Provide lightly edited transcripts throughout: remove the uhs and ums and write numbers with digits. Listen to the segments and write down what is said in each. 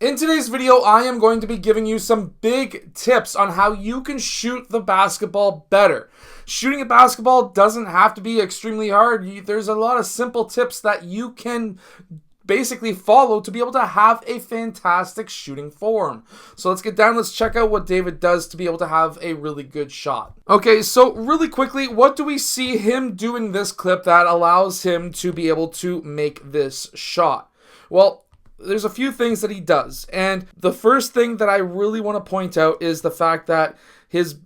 In today's video, I am going to be giving you some big tips on how you can shoot the basketball better. Shooting a basketball doesn't have to be extremely hard. There's a lot of simple tips that you can basically follow to be able to have a fantastic shooting form. So let's get down. Let's check out what David does to be able to have a really good shot. Okay, so really quickly, what do we see him do in this clip that allows him to be able to make this shot? Well, there's a few things that he does, and the first thing that I really want to point out is the fact that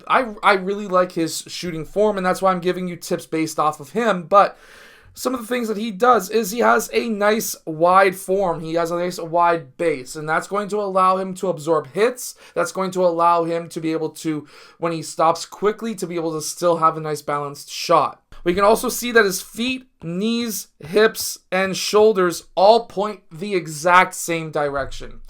I really like his shooting form, and that's why I'm giving you tips based off of him. But some of the things that he does is he has a nice wide form. He has a nice wide base, and that's going to allow him to absorb hits. That's going to allow him to be able to, when he stops quickly, to be able to still have a nice balanced shot. We can also see that his feet, knees, hips, and shoulders all point the exact same direction.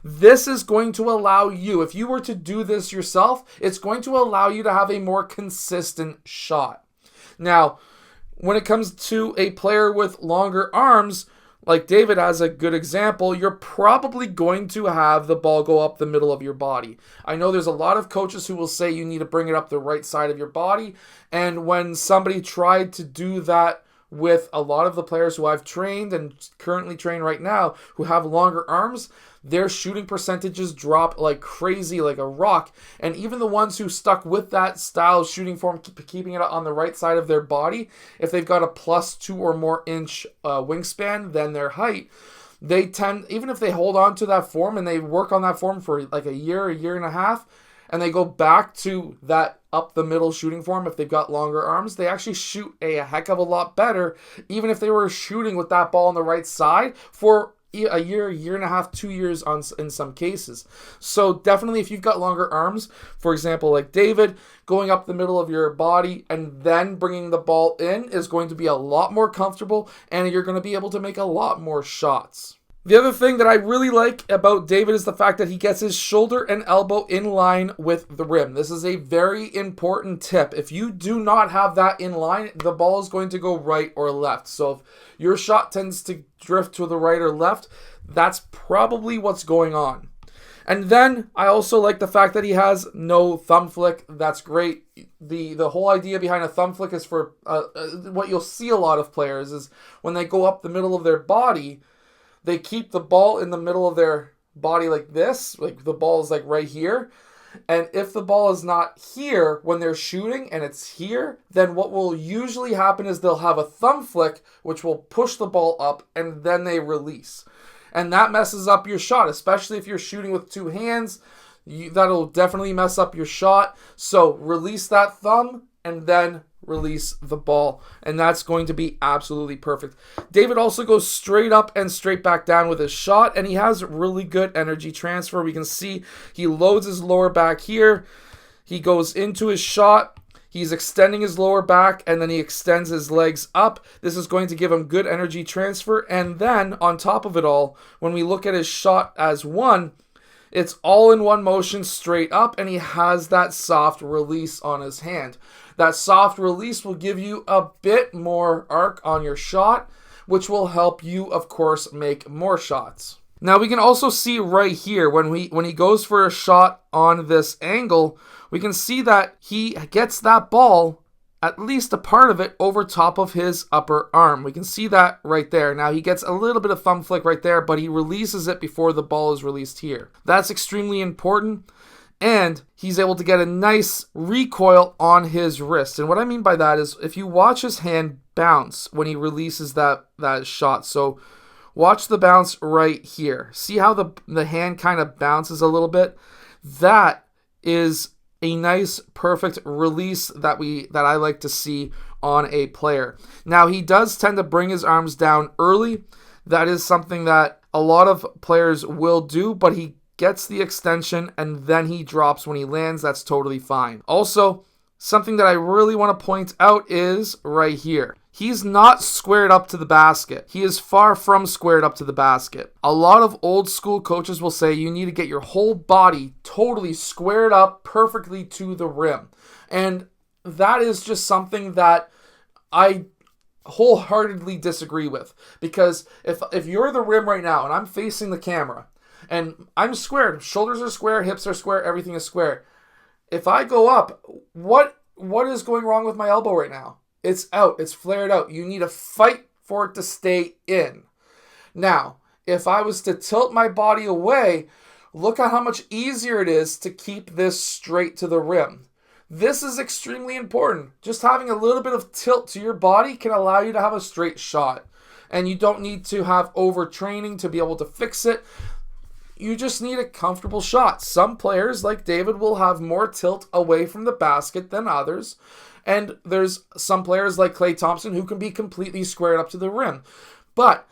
This is going to allow you, if you were to do this yourself, it's going to allow you to have a more consistent shot. Now, when it comes to a player with longer arms, like David as a good example, you're probably going to have the ball go up the middle of your body. I know there's a lot of coaches who will say you need to bring it up the right side of your body, and when somebody tried to do that with a lot of the players who I've trained and currently train right now who have longer arms, their shooting percentages drop like crazy, like a rock. And even the ones who stuck with that style of shooting form, keeping it on the right side of their body, if they've got a +2 or more inch wingspan than their height, they tend, even if they hold on to that form and they work on that form for like a year and a half, and they go back to that up the middle shooting form, if they've got longer arms, they actually shoot a heck of a lot better, even if they were shooting with that ball on the right side for a year and a half, 2 years in some cases. So definitely, if you've got longer arms, for example, like David, going up the middle of your body and then bringing the ball in is going to be a lot more comfortable, and you're going to be able to make a lot more shots. The other thing that I really like about David is the fact that he gets his shoulder and elbow in line with the rim. This is a very important tip. If you do not have that in line, the ball is going to go right or left. So if your shot tends to drift to the right or left, that's probably what's going on. And then I also like the fact that he has no thumb flick. That's great. The whole idea behind a thumb flick is for what you'll see a lot of players is when they go up the middle of their body, they keep the ball in the middle of their body like this, like the ball is like right here. And if the ball is not here when they're shooting and it's here, then what will usually happen is they'll have a thumb flick, which will push the ball up, and then they release. And that messes up your shot, especially if you're shooting with two hands. That'll definitely mess up your shot. So release that thumb and then release the ball, and that's going to be absolutely perfect. David also goes straight up and straight back down with his shot, and he has really good energy transfer. We can see he loads his lower back here. He goes into his shot. He's extending his lower back, and then he extends his legs up. This is going to give him good energy transfer, and then on top of it all, when we look at his shot as one, it's all in one motion straight up, and he has that soft release on his hand. That soft release will give you a bit more arc on your shot, which will help you, of course, make more shots. Now we can also see right here when he goes for a shot on this angle, we can see that he gets that ball, at least a part of it, over top of his upper arm. We can see that right there. Now he gets a little bit of thumb flick right there, but he releases it before the ball is released here. That's extremely important. And he's able to get a nice recoil on his wrist. And what I mean by that is if you watch his hand bounce when he releases that shot. So watch the bounce right here. See how the hand kind of bounces a little bit? That is a nice, perfect release that I like to see on a player. Now, he does tend to bring his arms down early. That is something that a lot of players will do, but he gets the extension and then he drops when he lands. That's totally fine. Also, something that I really want to point out is right here. He's not squared up to the basket. He is far from squared up to the basket. A lot of old school coaches will say you need to get your whole body totally squared up perfectly to the rim. And that is just something that I wholeheartedly disagree with. Because if you're the rim right now and I'm facing the camera, And I'm squared. Shoulders are square, hips are square, everything is square. If I go up, what is going wrong with my elbow right now? It's out. It's flared out. You need to fight for it to stay in. Now, if I was to tilt my body away, look at how much easier it is to keep this straight to the rim. This is extremely important. Just having a little bit of tilt to your body can allow you to have a straight shot. And you don't need to have overtraining to be able to fix it. You just need a comfortable shot. Some players, like David, will have more tilt away from the basket than others. And there's some players like Klay Thompson who can be completely squared up to the rim. But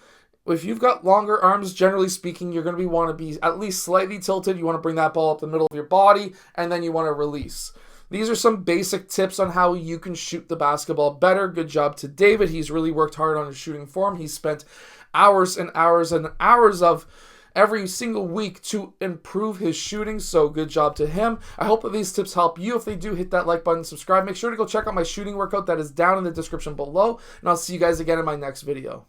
if you've got longer arms, generally speaking, you're going to want to be at least slightly tilted. You want to bring that ball up the middle of your body, and then you want to release. These are some basic tips on how you can shoot the basketball better. Good job to David. He's really worked hard on his shooting form. He's spent hours and hours and hours of every single week to improve his shooting, so good job to him. I hope that these tips help you. If they do, hit that like button, subscribe. Make sure to go check out my shooting workout that is down in the description below, and I'll see you guys again in my next video.